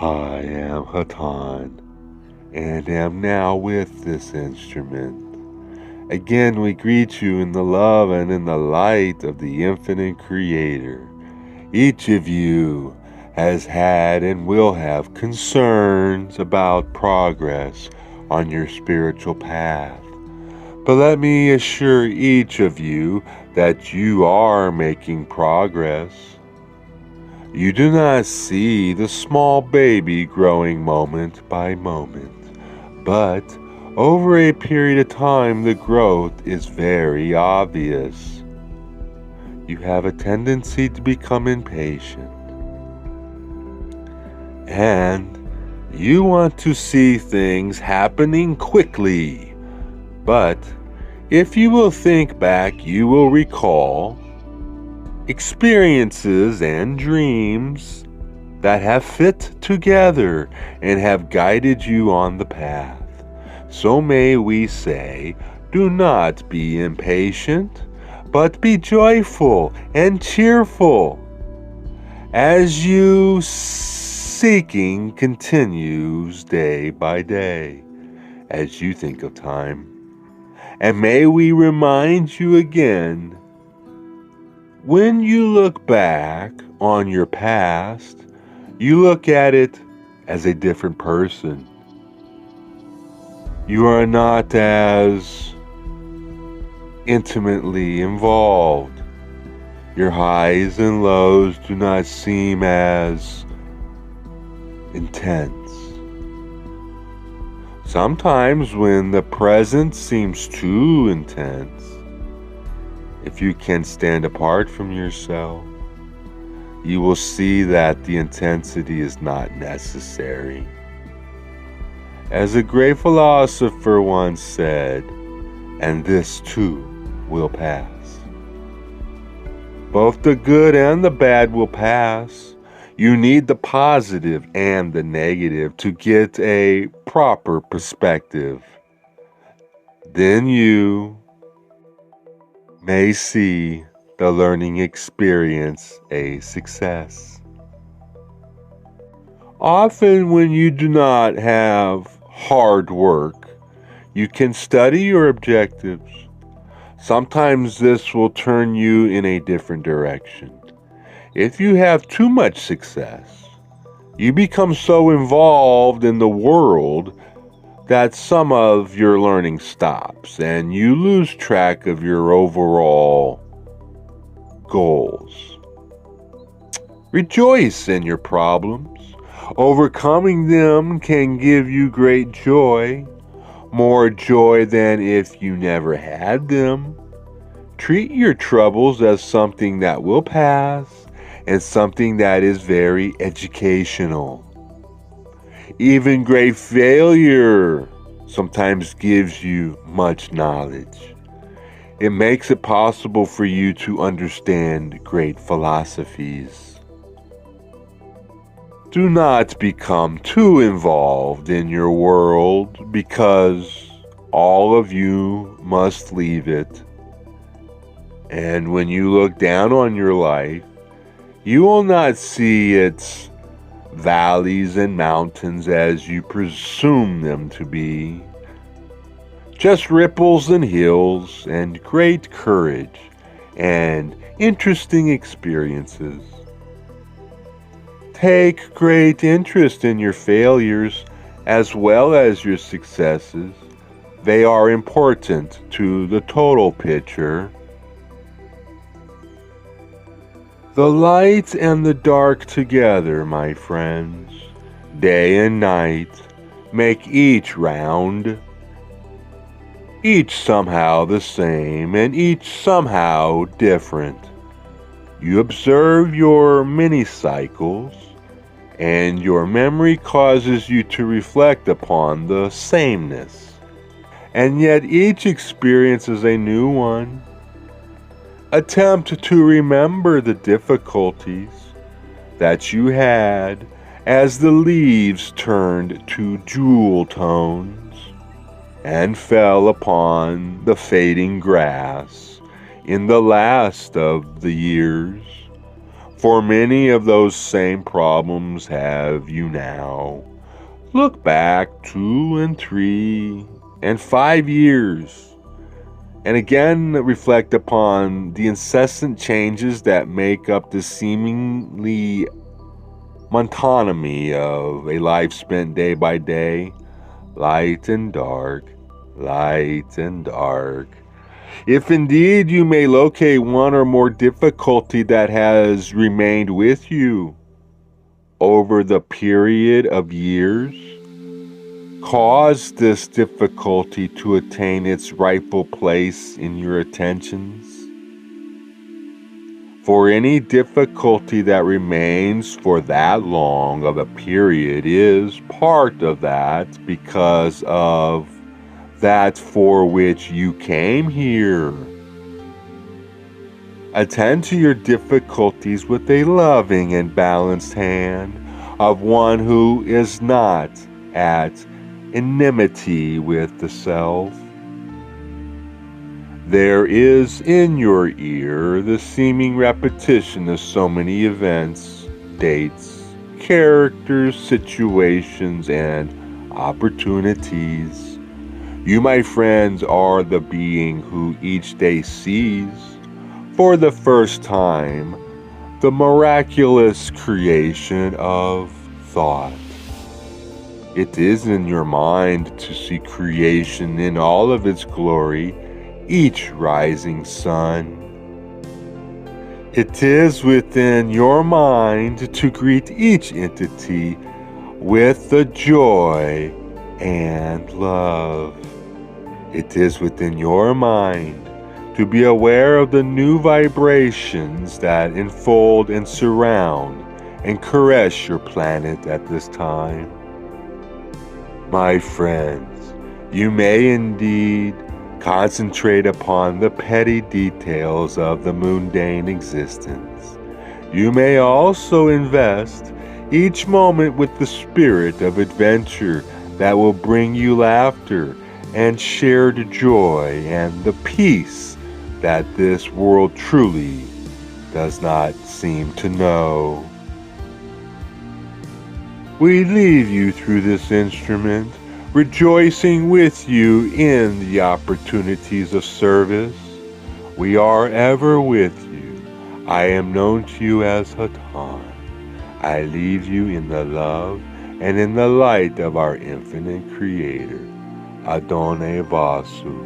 I am Hatonn, and am now with this instrument. Again, we greet you in the love and in the light of the infinite Creator. Each of you has had and will have concerns about progress on your spiritual path. But let me assure each of you that you are making progress. You do not see the small baby growing moment by moment, but over a period of time the growth is very obvious. You have a tendency to become impatient, and you want to see things happening quickly. But if you will think back, you will recall experiences and dreams that have fit together and have guided you on the path. So may we say, do not be impatient, but be joyful and cheerful as you seeking continues day by day as you think of time. And may we remind you again, when you look back on your past, you look at it as a different person. You are not as intimately involved. Your highs and lows do not seem as intense. Sometimes when the present seems too intense, if you can stand apart from yourself, you will see that the intensity is not necessary. As a great philosopher once said, and this too will pass. Both the good and the bad will pass. You need the positive and the negative to get a proper perspective. Then you may see the learning experience a success. Often when you do not have hard work, you can study your objectives. Sometimes this will turn you in a different direction. If you have too much success, you become so involved in the world that some of your learning stops and you lose track of your overall goals. Rejoice in your problems. Overcoming them can give you great joy, more joy than if you never had them. Treat your troubles as something that will pass and something that is very educational. Even great failure sometimes gives you much knowledge. It makes it possible for you to understand great philosophies. Do not become too involved in your world, because all of you must leave it. And when you look down on your life, you will not see its valleys and mountains as you presume them to be. Just ripples and hills and great courage and interesting experiences. Take great interest in your failures as well as your successes. They are important to the total picture. The light and the dark together, my friends, day and night, make each round, each somehow the same and each somehow different. You observe your mini cycles, and your memory causes you to reflect upon the sameness. And yet each experience is a new one. Attempt to remember the difficulties that you had as the leaves turned to jewel tones and fell upon the fading grass in the last of the years. For many of those same problems have you now. Look back 2 and 3 and 5 years, and again reflect upon the incessant changes that make up the seemingly monotony of a life spent day by day, light and dark, light and dark. If indeed you may locate one or more difficulty that has remained with you over the period of years, cause this difficulty to attain its rightful place in your attentions. For any difficulty that remains for that long of a period is part of that because of that for which you came here. Attend to your difficulties with a loving and balanced hand of one who is not at enmity with the self. There is in your ear the seeming repetition of so many events, dates, characters, situations, and opportunities. You, my friends, are the being who each day sees, for the first time, the miraculous creation of thought. It is in your mind to see creation in all of its glory, each rising sun. It is within your mind to greet each entity with the joy and love. It is within your mind to be aware of the new vibrations that enfold and surround and caress your planet at this time. My friends, you may indeed concentrate upon the petty details of the mundane existence. You may also invest each moment with the spirit of adventure that will bring you laughter and shared joy and the peace that this world truly does not seem to know. We leave you through this instrument, rejoicing with you in the opportunities of service. We are ever with you. I am known to you as Hatonn. I leave you in the love and in the light of our infinite Creator. Adonai Vasu.